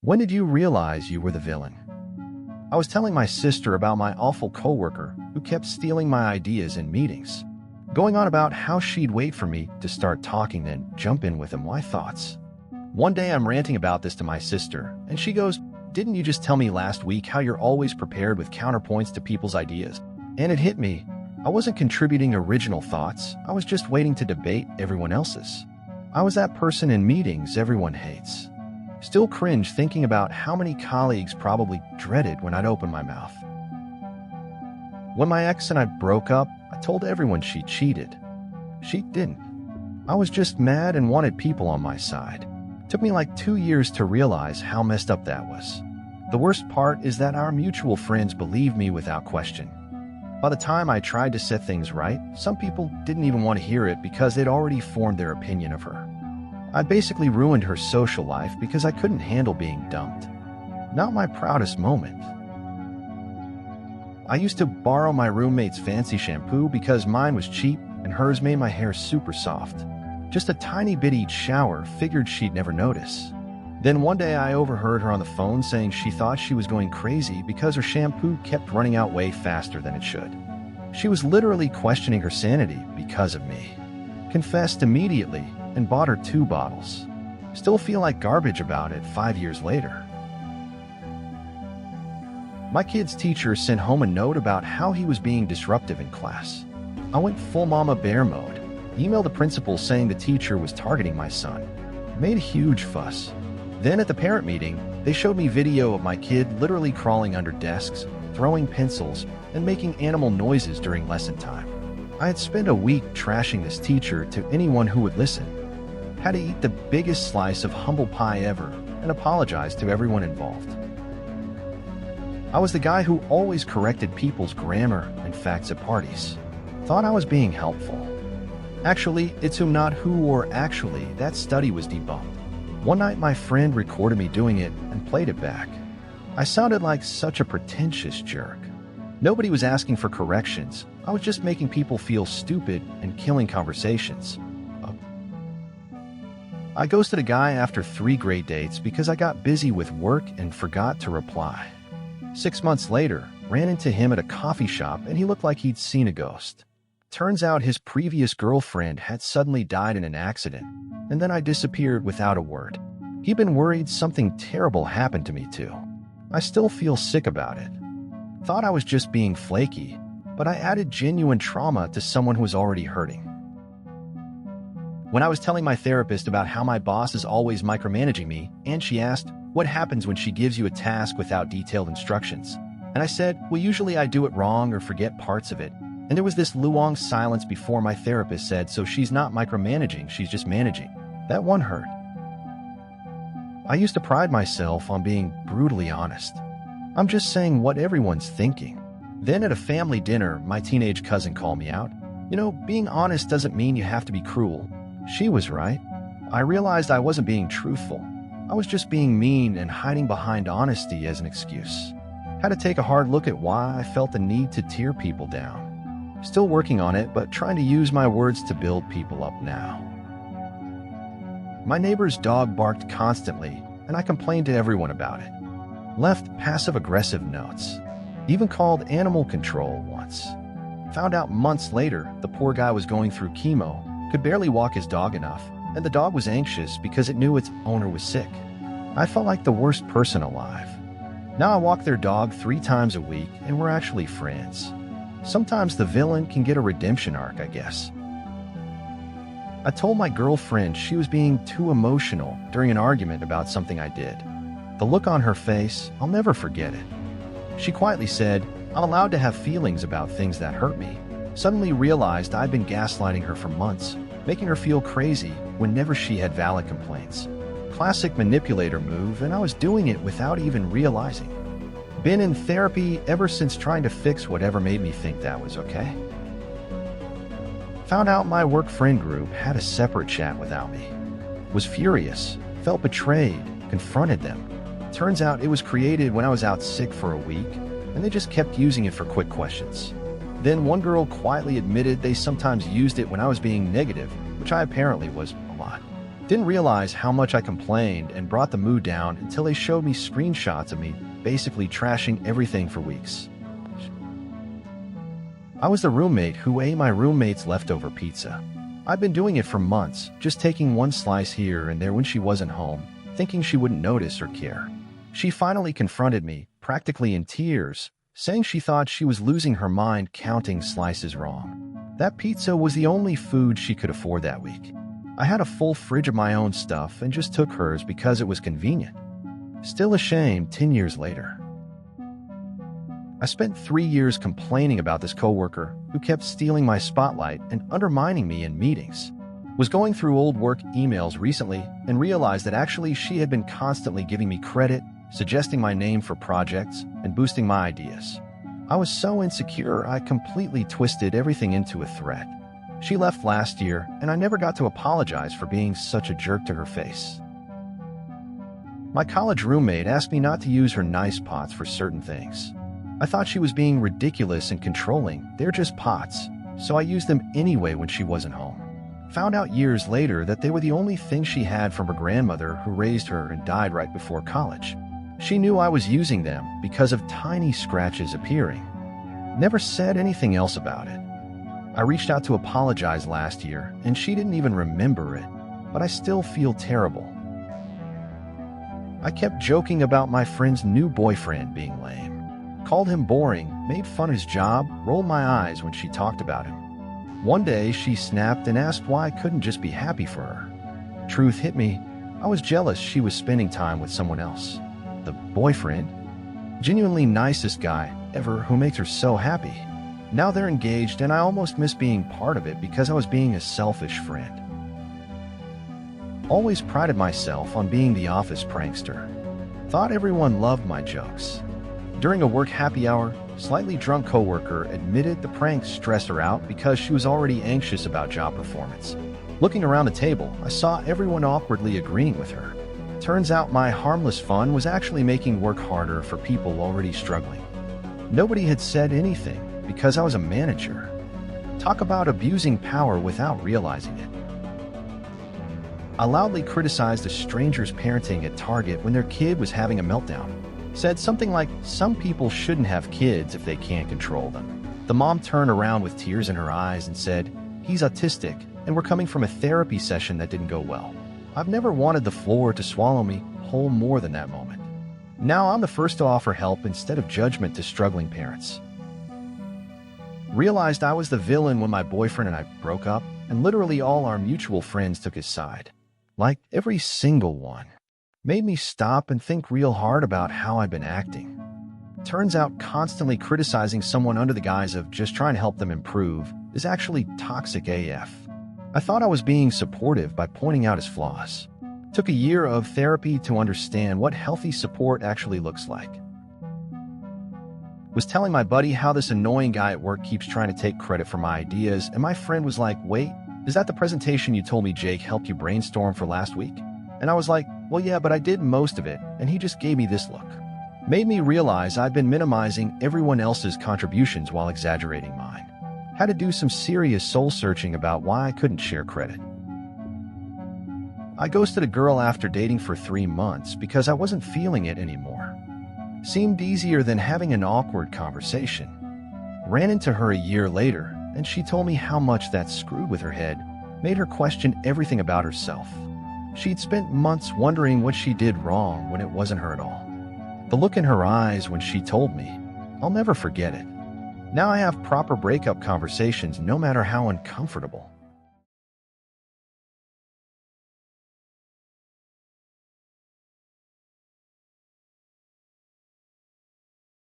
When did you realize you were the villain? I was telling my sister about my awful coworker who kept stealing my ideas in meetings, going on about how she'd wait for me to start talking then jump in with my thoughts. One day I'm ranting about this to my sister, and she goes, "Didn't you just tell me last week how you're always prepared with counterpoints to people's ideas?" And it hit me. I wasn't contributing original thoughts, I was just waiting to debate everyone else's. I was that person in meetings everyone hates. Still cringe thinking about how many colleagues probably dreaded when I'd open my mouth. When my ex and I broke up, I told everyone she cheated. She didn't. I was just mad and wanted people on my side. It took me like 2 years to realize how messed up that was. The worst part is that our mutual friends believed me without question. By the time I tried to set things right, some people didn't even want to hear it because they'd already formed their opinion of her. I basically ruined her social life because I couldn't handle being dumped. Not my proudest moment. I used to borrow my roommate's fancy shampoo because mine was cheap and hers made my hair super soft. Just a tiny bit each shower, figured she'd never notice. Then one day I overheard her on the phone saying she thought she was going crazy because her shampoo kept running out way faster than it should. She was literally questioning her sanity because of me. Confessed immediately and bought her 2 bottles. Still feel like garbage about it 5 years later. My kid's teacher sent home a note about how he was being disruptive in class. I went full mama bear mode. Emailed the principal saying the teacher was targeting my son. Made a huge fuss. Then at the parent meeting, they showed me video of my kid literally crawling under desks, throwing pencils, and making animal noises during lesson time. I had spent a week trashing this teacher to anyone who would listen. Had to eat the biggest slice of humble pie ever and apologize to everyone involved. I was the guy who always corrected people's grammar and facts at parties. Thought I was being helpful. Actually, it's whom not who or actually, that study was debunked. One night my friend recorded me doing it and played it back. I sounded like such a pretentious jerk. Nobody was asking for corrections. I was just making people feel stupid and killing conversations. I ghosted a guy after 3 great dates because I got busy with work and forgot to reply. 6 months later, ran into him at a coffee shop and he looked like he'd seen a ghost. Turns out his previous girlfriend had suddenly died in an accident, and then I disappeared without a word. He'd been worried something terrible happened to me too. I still feel sick about it. Thought I was just being flaky, but I added genuine trauma to someone who was already hurting. When I was telling my therapist about how my boss is always micromanaging me, and she asked, "What happens when she gives you a task without detailed instructions?" And I said, "Well, usually I do it wrong or forget parts of it." And there was this long silence before my therapist said, "So she's not micromanaging, she's just managing." That one hurt. I used to pride myself on being brutally honest. I'm just saying what everyone's thinking. Then at a family dinner, my teenage cousin called me out. "You know, being honest doesn't mean you have to be cruel." She was right. I realized I wasn't being truthful. I was just being mean and hiding behind honesty as an excuse. Had to take a hard look at why I felt the need to tear people down. Still working on it, but trying to use my words to build people up now. My neighbor's dog barked constantly, and I complained to everyone about it. Left passive-aggressive notes. Even called animal control once. Found out months later the poor guy was going through chemo, could barely walk his dog enough, and the dog was anxious because it knew its owner was sick. I felt like the worst person alive. Now I walk their dog 3 times a week, and we're actually friends. Sometimes the villain can get a redemption arc, I guess. I told my girlfriend she was being too emotional during an argument about something I did. The look on her face, I'll never forget it. She quietly said, "I'm allowed to have feelings about things that hurt me." Suddenly realized I'd been gaslighting her for months, making her feel crazy whenever she had valid complaints. Classic manipulator move, and I was doing it without even realizing. Been in therapy ever since, trying to fix whatever made me think that was okay. Found out my work friend group had a separate chat without me. Was furious, felt betrayed, confronted them. Turns out it was created when I was out sick for a week, and they just kept using it for quick questions. Then one girl quietly admitted they sometimes used it when I was being negative, which I apparently was a lot. Didn't realize how much I complained and brought the mood down until they showed me screenshots of me basically trashing everything for weeks. I was the roommate who ate my roommate's leftover pizza. I'd been doing it for months, just taking one slice here and there when she wasn't home, thinking she wouldn't notice or care. She finally confronted me, practically in tears, saying she thought she was losing her mind counting slices wrong. That pizza was the only food she could afford that week. I had a full fridge of my own stuff and just took hers because it was convenient. Still ashamed 10 years later. I spent 3 years complaining about this coworker who kept stealing my spotlight and undermining me in meetings. Was going through old work emails recently and realized that actually she had been constantly giving me credit, suggesting my name for projects, and boosting my ideas. I was so insecure I completely twisted everything into a threat. She left last year, and I never got to apologize for being such a jerk to her face. My college roommate asked me not to use her nice pots for certain things. I thought she was being ridiculous and controlling. They're just pots, so I used them anyway when she wasn't home. Found out years later that they were the only thing she had from her grandmother who raised her and died right before college. She knew I was using them because of tiny scratches appearing. Never said anything else about it. I reached out to apologize last year, and she didn't even remember it, but I still feel terrible. I kept joking about my friend's new boyfriend being lame. Called him boring, made fun of his job, rolled my eyes when she talked about him. One day, she snapped and asked why I couldn't just be happy for her. Truth hit me. I was jealous she was spending time with someone else. The boyfriend? Genuinely nicest guy ever who makes her so happy. Now they're engaged and I almost miss being part of it because I was being a selfish friend. Always prided myself on being the office prankster. Thought everyone loved my jokes. During a work happy hour, slightly drunk coworker admitted the prank stressed her out because she was already anxious about job performance. Looking around the table, I saw everyone awkwardly agreeing with her. Turns out my harmless fun was actually making work harder for people already struggling. Nobody had said anything because I was a manager. Talk about abusing power without realizing it. I loudly criticized a stranger's parenting at Target when their kid was having a meltdown. Said something like, some people shouldn't have kids if they can't control them. The mom turned around with tears in her eyes and said, he's autistic, and we're coming from a therapy session that didn't go well. I've never wanted the floor to swallow me whole more than that moment. Now I'm the first to offer help instead of judgment to struggling parents. Realized I was the villain when my boyfriend and I broke up, and literally all our mutual friends took his side. Like every single one. Made me stop and think real hard about how I'd been acting. Turns out constantly criticizing someone under the guise of just trying to help them improve is actually toxic AF. I thought I was being supportive by pointing out his flaws. Took a year of therapy to understand what healthy support actually looks like. Was telling my buddy how this annoying guy at work keeps trying to take credit for my ideas, and my friend was like, wait, is that the presentation you told me Jake helped you brainstorm for last week? And I was like, well, yeah, but I did most of it, and he just gave me this look. Made me realize I'd been minimizing everyone else's contributions while exaggerating mine. Had to do some serious soul-searching about why I couldn't share credit. I ghosted a girl after dating for 3 months because I wasn't feeling it anymore. Seemed easier than having an awkward conversation. Ran into her a year later, and she told me how much that screwed with her head, made her question everything about herself. She'd spent months wondering what she did wrong when it wasn't her at all. The look in her eyes when she told me, I'll never forget it. Now I have proper breakup conversations no matter how uncomfortable.